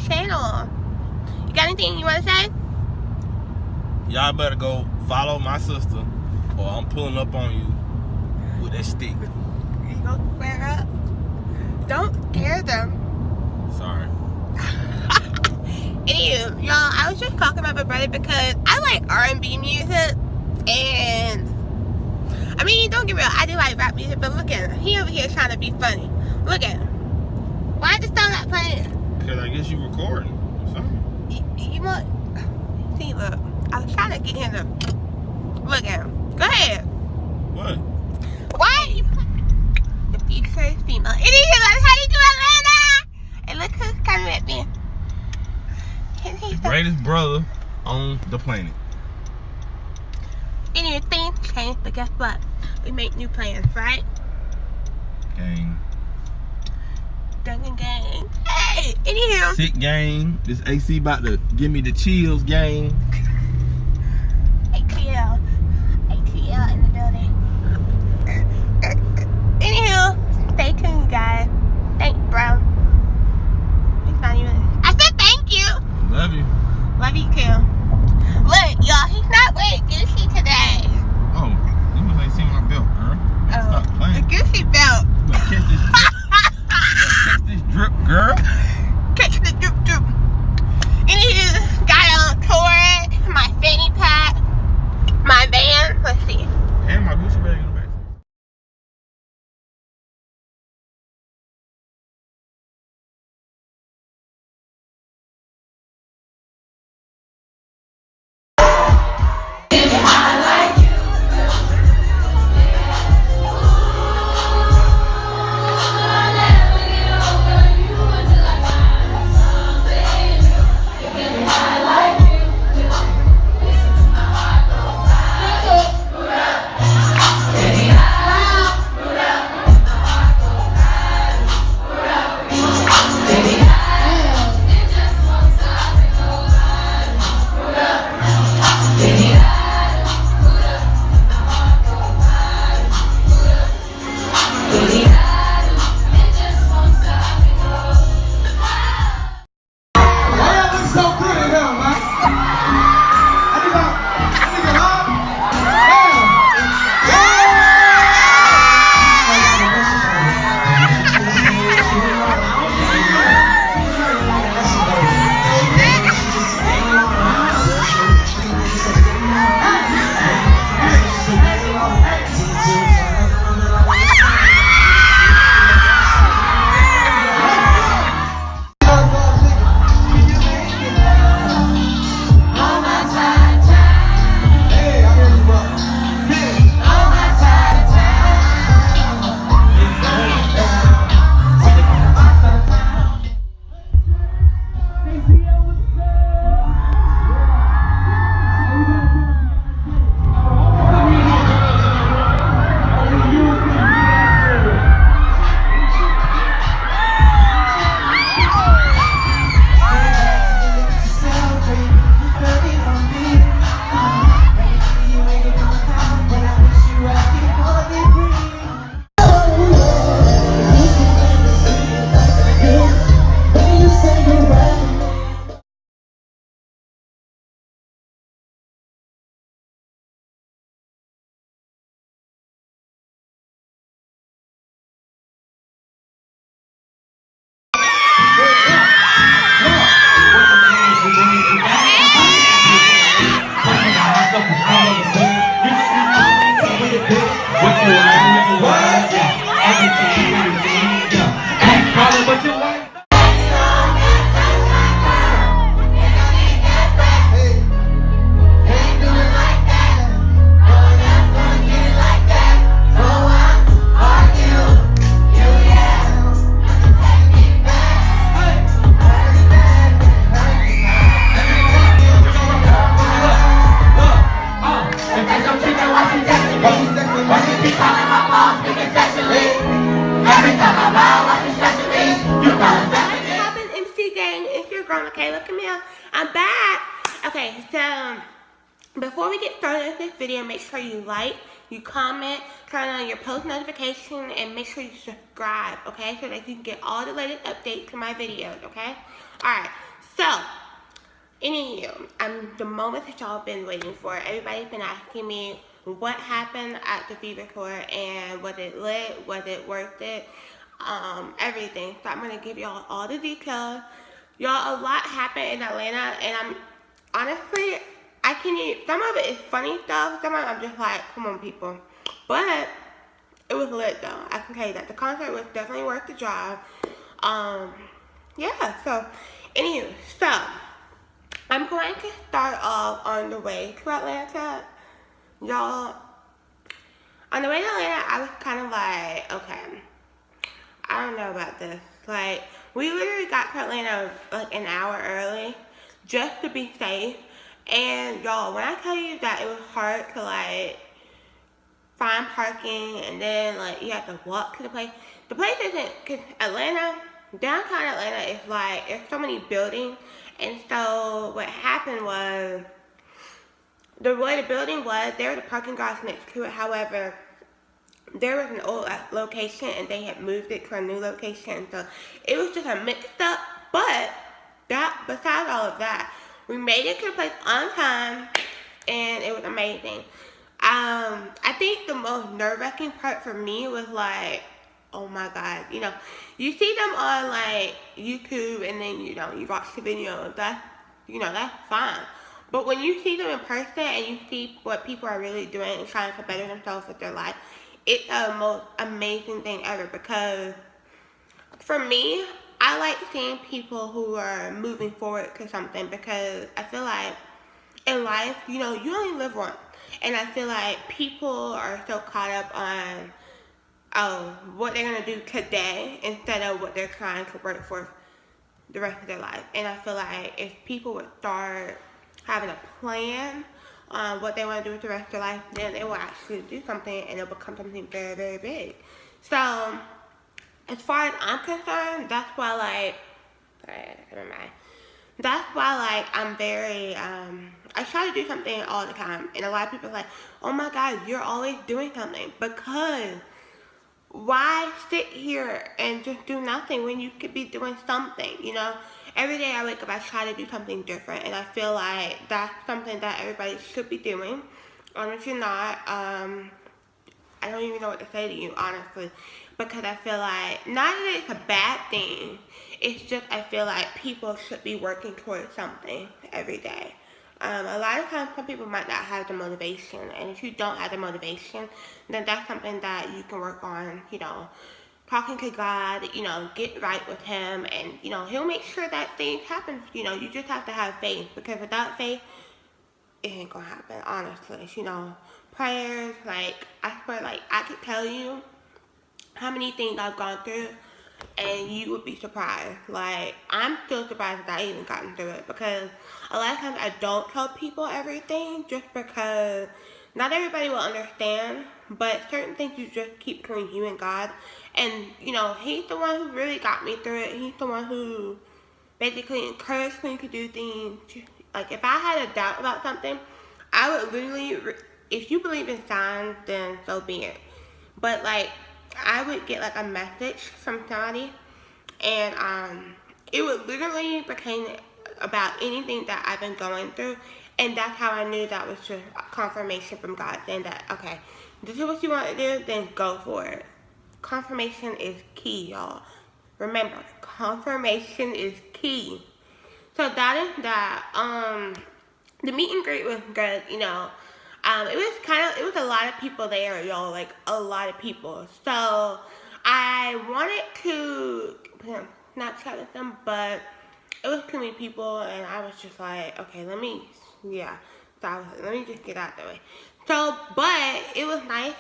channel. You got anything you want to say? Y'all better go follow my sister, or I'm pulling up on you with that stick. You go square up. Don't scare them. Sorry. Anywho, y'all, I was just talking about my brother because I like R&B music, and I mean, don't get me wrong, I do like rap music, but look at him. He over here trying to be funny. Look at him. Why is the song not playing? Because I guess you recording or something. You want... See, look. I was trying to get him to... Look at him. Go ahead. What? Why are you... The future is female. It is how you do Atlanta! And look who's coming at me. The greatest brother on the planet. Anyway, things change, but guess what? We make new plans, right? Gang. Dunkin' gang. Hey, anywho. Sick gang. This AC about to give me the chills, gang. ATL in the building. Anywho, stay tuned, guys. Thanks, bro. It's not even... I said thank you. Love you. Love you too. Look, y'all, he's not wearing Gucci today. Oh, you must ain't seen my belt, girl. Stop The playing. Gucci belt. You better catch this drip. Catch this drip, girl. Catch the drip drip. Anywho, got on Taurus, my fanny pack, my van. Let's see. And my Gucci bag in the back. I'm back. Okay, so before we get started with this video, make sure you like, you comment, turn on your post notification, and make sure you subscribe, okay, so that you can get all the latest updates to my videos, okay? Alright, So, anywho, the moment that y'all been waiting for. Everybody's been asking me what happened at the Fever Tour and was it lit, was it worth it, everything. So I'm gonna give y'all all the details. Y'all, a lot happened in Atlanta, and I'm honestly, I can't even, some of it is funny stuff, some of it I'm just like, come on people. But it was lit though, I can tell you that. The concert was definitely worth the drive. Yeah, so, anywho, so, I'm going to start off on the way to Atlanta. Y'all, on the way to Atlanta, I was kind of like, okay, I don't know about this. Like, we literally got to Atlanta like an hour early just to be safe. And y'all, when I tell you that it was hard to like find parking and then like you have to walk to the place isn't, because Atlanta, downtown Atlanta is like, there's so many buildings. And so what happened was, the way the building was, there was a parking garage next to it. However, there was an old location and they had moved it to a new location. So it was just a mixed up. But besides all of that, we made it to the place on time and it was amazing. I think the most nerve-wracking part for me was like, oh my god, you see them on like YouTube and then you watch the video, that's fine. But when you see them in person and you see what people are really doing and trying to better themselves with their life, it's the most amazing thing ever. Because for me, I like seeing people who are moving forward to something, because I feel like in life, you only live once. And I feel like people are so caught up on what they're going to do today instead of what they're trying to work for the rest of their life. And I feel like if people would start having a plan on what they want to do with the rest of their life, then they will actually do something and it'll become something very, very big. So, as far as I'm concerned, that's why I'm very, I try to do something all the time. And a lot of people are like, oh my god, you're always doing something. Because why sit here and just do nothing when you could be doing something, Every day I wake up, I try to do something different. And I feel like that's something that everybody should be doing. If you're not, I don't even know what to say to you, honestly. Because I feel like, not that it's a bad thing, it's just I feel like people should be working towards something every day. A lot of times some people might not have the motivation, and if you don't have the motivation, then that's something that you can work on, talking to God, get right with Him, and, He'll make sure that things happen. You just have to have faith, because without faith, it ain't gonna happen, honestly. Prayers, like, I swear, like, I could tell you how many things I've gone through, and you would be surprised. Like, I'm still surprised that I even gotten through it, because a lot of times I don't tell people everything just because not everybody will understand, but certain things you just keep between you and God. And, He's the one who really got me through it. He's the one who basically encouraged me to do things. Like, if I had a doubt about something, I would literally, if you believe in signs, then so be it. But, like, I would get like a message from somebody, and it would literally become about anything that I've been going through, and that's how I knew that was just confirmation from God, saying that, okay, this is what you want to do, then go for it. Confirmation is key, y'all. Remember, confirmation is key. So that is that. The meet and greet was good, it was a lot of people there, y'all, like a lot of people. So I wanted to Snapchat with them, but it was too many people, and I was just like, okay, let me just get out the way. So, but it was nice,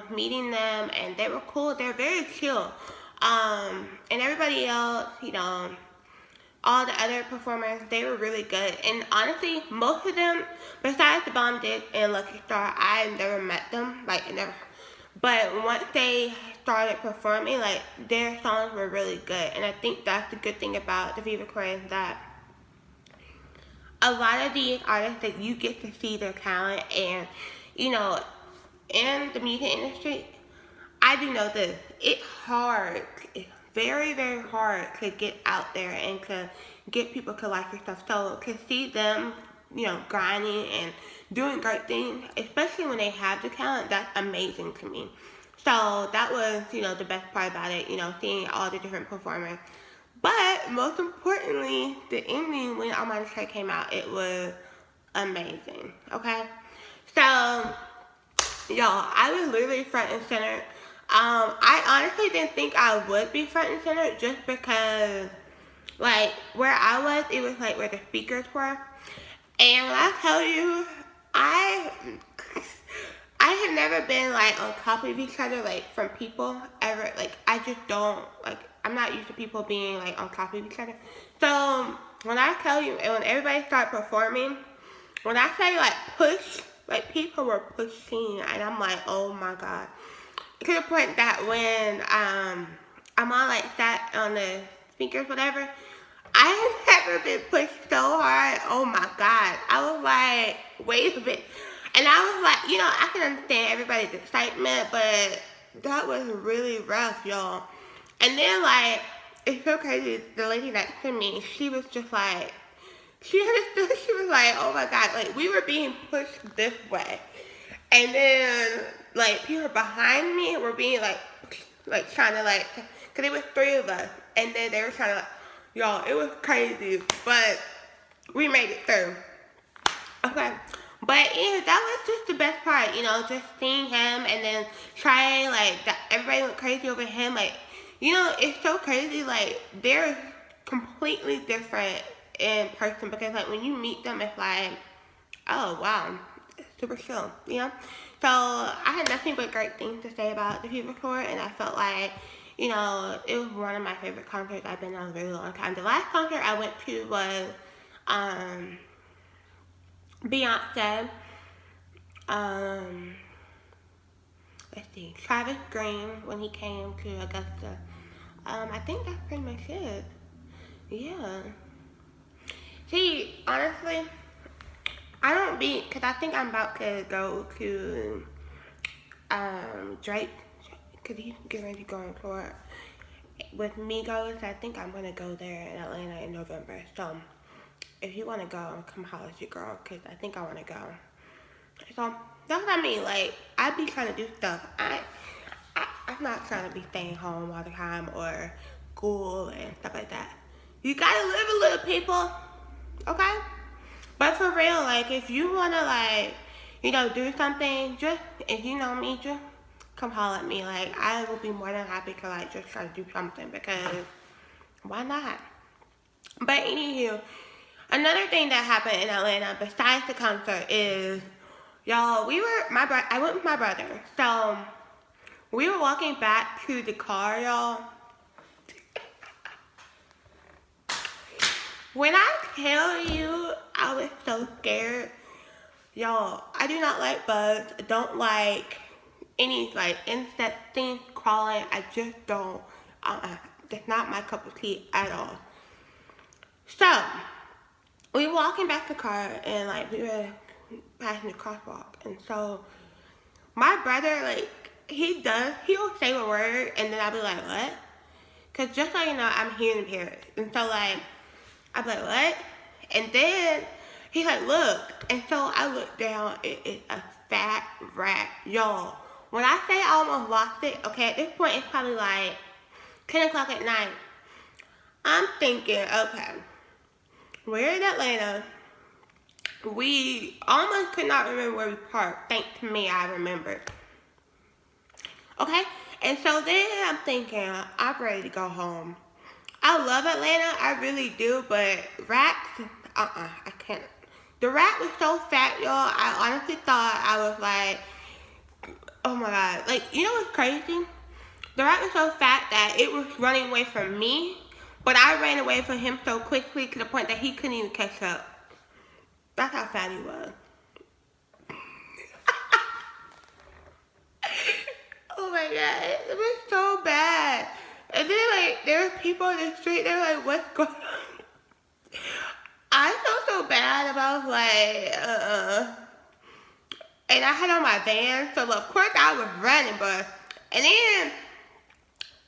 meeting them, and they were cool. They're very chill. And everybody else, all the other performers, they were really good. And honestly, most of them, besides the Bomb Dick and Lucky Star, I never met them, but once they started performing, like, their songs were really good. And I think that's the good thing about the Viva Chorus, that a lot of these artists, that you get to see their talent. And, in the music industry, I do know this, it's hard. It's very, very hard to get out there and to get people to like your stuff. So to see them, you know, grinding and doing great things, especially when they have the talent, that's amazing to me. So that was, you know, the best part about it, you know, seeing all the different performers. But most importantly, the ending when Armon and Trey came out, it was amazing. Okay? So, y'all, I was literally front and center. I honestly didn't think I would be front and center just because, like, where I was, it was like where the speakers were. And when I tell you, I have never been like on top of each other, like from people ever. Like, I just don't, like, I'm not used to people being like on top of each other. So when I tell you, and when everybody started performing, when I say like push, like people were pushing, and I'm like, oh my god. To the point that when I'm on like sat on the speakers, whatever, I have never been pushed so hard. Oh my god. I was like, wait a minute. And I was like, you know, I can understand everybody's excitement, but that was really rough, y'all. And then, like, it's so crazy. The lady next to me, she was just like, she understood. She was like, oh my god, like, we were being pushed this way. And then, like, people behind me were being, like trying to, like, because it was 3 of us. And then they were trying to, like, y'all, it was crazy. But we made it through. Okay. But, yeah, that was just the best part, you know, just seeing him and then trying, like, everybody went crazy over him. Like, you know, it's so crazy. Like, they're completely different in person because, like, when you meet them, it's like, oh, wow, it's super chill, you know? So, I had nothing but great things to say about the People Tour, and I felt like, you know, it was one of my favorite concerts I've been on a very long time. The last concert I went to was, Beyonce, let's see, Travis Green when he came to Augusta. I think that's pretty much it. Yeah. See, honestly, I don't be, because I think I'm about to go to, Drake, because he's getting ready to go on tour with Migos. I think I'm going to go there in Atlanta in November. So, if you want to go, come holler at your girl, because I think I want to go. So, that's what I mean. Like, I be trying to do stuff. I'm not trying to be staying home all the time or school and stuff like that. You gotta live a little, people. Okay? But for real, like, if you want to, like, you know, do something, just, if you know me, just come holler at me. Like, I will be more than happy to, like, just try to do something, because why not? But anywho, another thing that happened in Atlanta besides the concert is, y'all, I went with my brother. So, we were walking back to the car, y'all. When I tell you I was so scared, y'all, I do not like bugs. I don't like any, like, insect things crawling. I just don't. That's not my cup of tea at all. So, we were walking back to the car, and, like, we were passing the crosswalk. And so, my brother, like, he'll say a word, and then I'll be like, what? Because just so you know, I'm hearing impaired. And so, like, I'm like, what? And then he's like, look. And so I look down. It is a fat rat. Y'all, when I say I almost lost it, okay, at this point, it's probably like 10 o'clock at night. I'm thinking, okay, we're in Atlanta. We almost could not remember where we parked. Thanks to me, I remembered. Okay? And so then I'm thinking, I'm ready to go home. I love Atlanta, I really do, but rats, I can't. The rat was so fat, y'all, I honestly thought I was like, oh my god. Like, you know what's crazy? The rat was so fat that it was running away from me, but I ran away from him so quickly to the point that he couldn't even catch up. That's how fat he was. Oh my god, it was so bad. And then, like, there were people in the street, they were like, what's going on? I felt so bad, but I was like, And I had on my Vans, so of course I was running,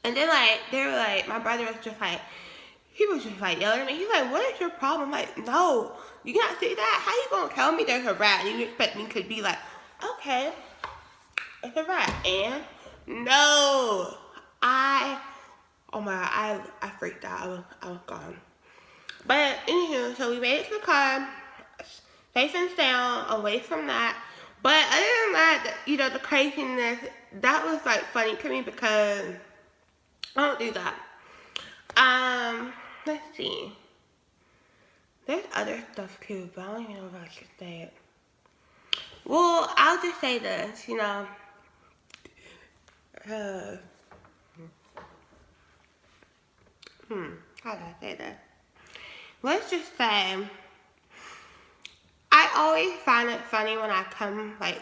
and then, like, they were like, my brother was just like, he was just like yelling at me. He's like, what is your problem? I'm like, no, you cannot say that. How you gonna tell me there's a rat and you expect me to be like, okay, it's a rat? And no, oh my god, I freaked out. I was gone. But anywho, so we made it to the car, facing down, away from that. But other than that, you know, the craziness, that was like funny to me because I don't do that. Let's see. There's other stuff too, but I don't even know if I should say it. Well, I'll just say this, you know. How do I say this? Let's just say, I always find it funny when I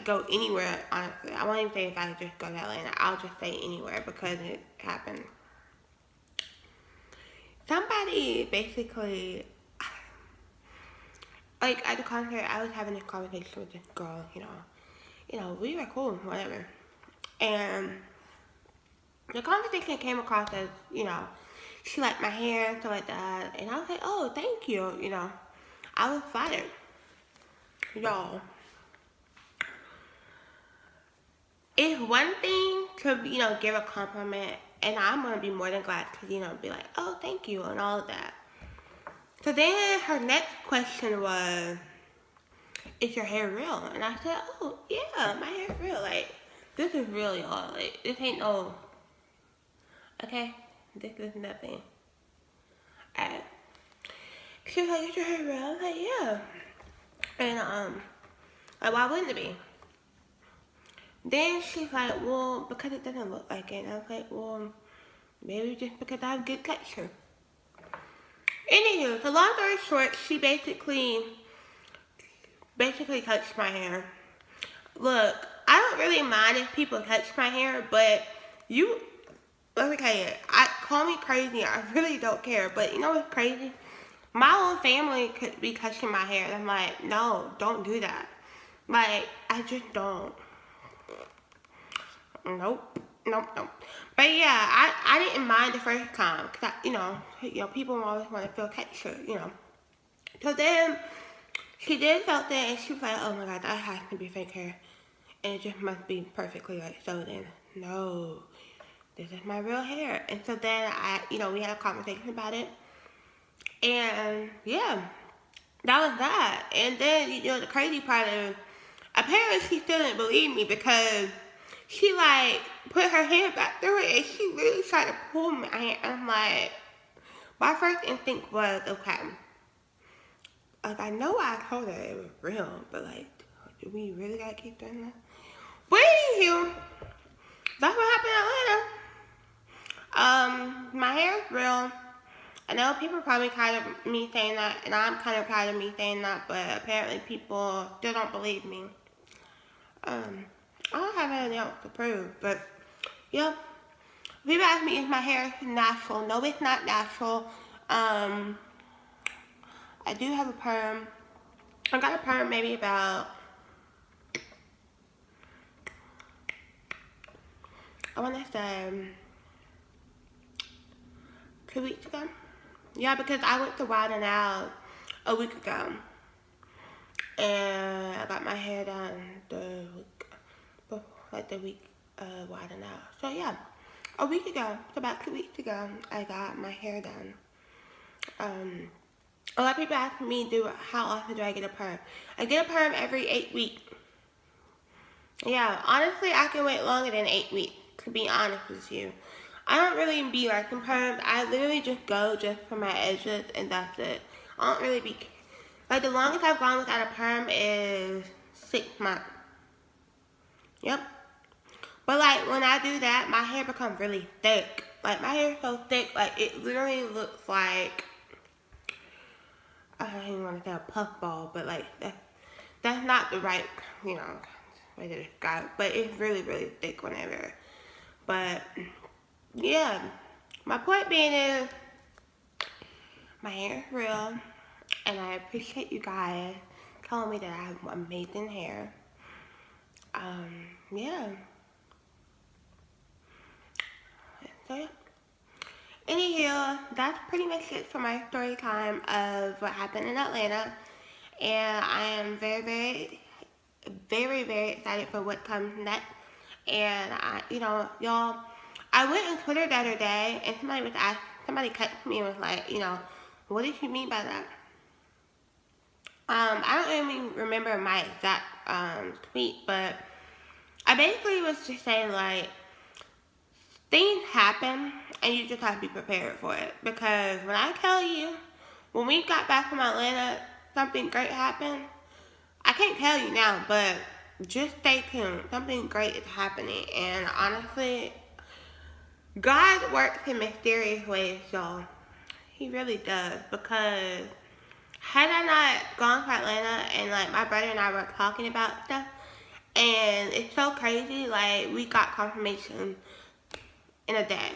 go anywhere, honestly. I won't even say if I just go to Atlanta. I'll just say anywhere because it happened. Somebody basically, like at the concert, I was having this conversation with this girl, you know, we were cool, whatever. And the conversation came across as, you know, she liked my hair and stuff like that. And I was like, oh, thank you, you know. I was flattered. Y'all, it's one thing to, you know, give a compliment, and I'm gonna be more than glad to, you know, be like, oh, thank you, and all of that. So then her next question was, is your hair real? And I said, oh, yeah, my hair's real. Like, this is real, y'all. Like, this ain't no, okay, this is nothing. Alright. She was like, is your hair real? I was like, yeah. And, like, why wouldn't it be? Then she's like, well, because it doesn't look like it. And I was like, well, maybe just because I have good texture. Anywho, so long story short, she basically touched my hair. Look, I don't really mind if people touch my hair, but let me tell you, call me crazy, I really don't care. But you know what's crazy? My whole family could be touching my hair, and I'm like, no, don't do that. Like, I just don't. Nope. But yeah, I didn't mind the first time, cause you know, people always want to feel texture, you know. So then she did felt it, and she was like, oh my god, that has to be fake hair, and it just must be perfectly like so. Then no, this is my real hair. And so then we had a conversation about it. And yeah, that was that. And then, you know, the crazy part is, apparently she still didn't believe me because she like put her hand back through it and she really tried to pull my hand. I'm like, my first instinct was, okay, like I know I told her it was real, but like, do we really gotta keep doing that? But anywho, that's what happened in Atlanta. My hair is real. I know people are probably tired of me saying that, and I'm kind of tired of me saying that, but apparently people still don't believe me. I don't have anything else to prove, but, yep. People ask me, is my hair natural? No, it's not natural. I do have a perm. I got a perm maybe about, I want to say, 2 weeks ago. Yeah, because I went to Widen Out a week ago. And I got my hair done the week Widen Out. So yeah, a week ago, so about 2 weeks ago, I got my hair done. A lot of people ask me, how often do I get a perm? I get a perm every 8 weeks. Yeah, honestly, I can wait longer than 8 weeks, to be honest with you. I don't really be liking perms. I literally just go just for my edges, and that's it. I don't really be, like, the longest I've gone without a perm is 6 months. Yep. But, like, when I do that, my hair becomes really thick. Like, my hair is so thick, like, it literally looks like, I don't even want to say a puffball, but, like, that's not the right, you know, way to describe it. But it's really, really thick whenever. But yeah, my point being is, my hair is real, and I appreciate you guys telling me that I have amazing hair. Yeah. So yeah. Anywho, yeah, that's pretty much it for my story time of what happened in Atlanta. And I am very excited for what comes next. And y'all, I went on Twitter the other day, and somebody cut me and was like, what did you mean by that? I don't even remember my exact tweet, but I basically was just saying like things happen, and you just have to be prepared for it. Because when I tell you, when we got back from Atlanta, something great happened. I can't tell you now, but just stay tuned. Something great is happening, and honestly, God works in mysterious ways, y'all. He really does. Because had I not gone to Atlanta and like my brother and I were talking about stuff, and it's so crazy, like we got confirmation in a day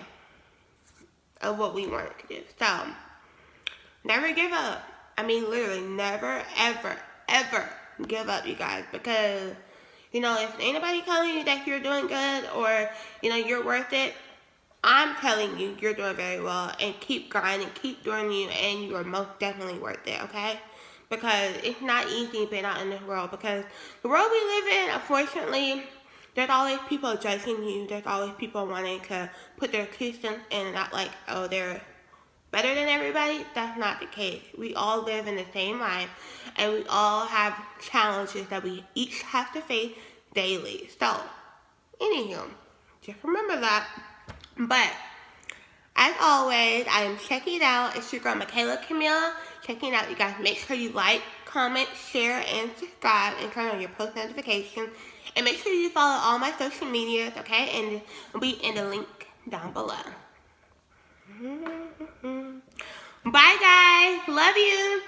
of what we wanted to do. So never give up. I mean, literally, never, ever give up, you guys. Because, if anybody telling you that you're doing good or, you're worth it, I'm telling you, you're doing very well. And keep grinding, keep doing you, and you are most definitely worth it, okay? Because it's not easy being out in this world. Because the world we live in, unfortunately, there's always people judging you. There's always people wanting to put their 2 cents in and not like, oh, they're better than everybody. That's not the case. We all live in the same life, and we all have challenges that we each have to face daily. So, anywho, just remember that. But as always, I am checking out. It's your girl Michaela Camille. Checking out, you guys. Make sure you like, comment, share, and subscribe, and turn on your post notifications. And make sure you follow all my social medias, okay? And it'll be in the link down below. Bye, guys. Love you.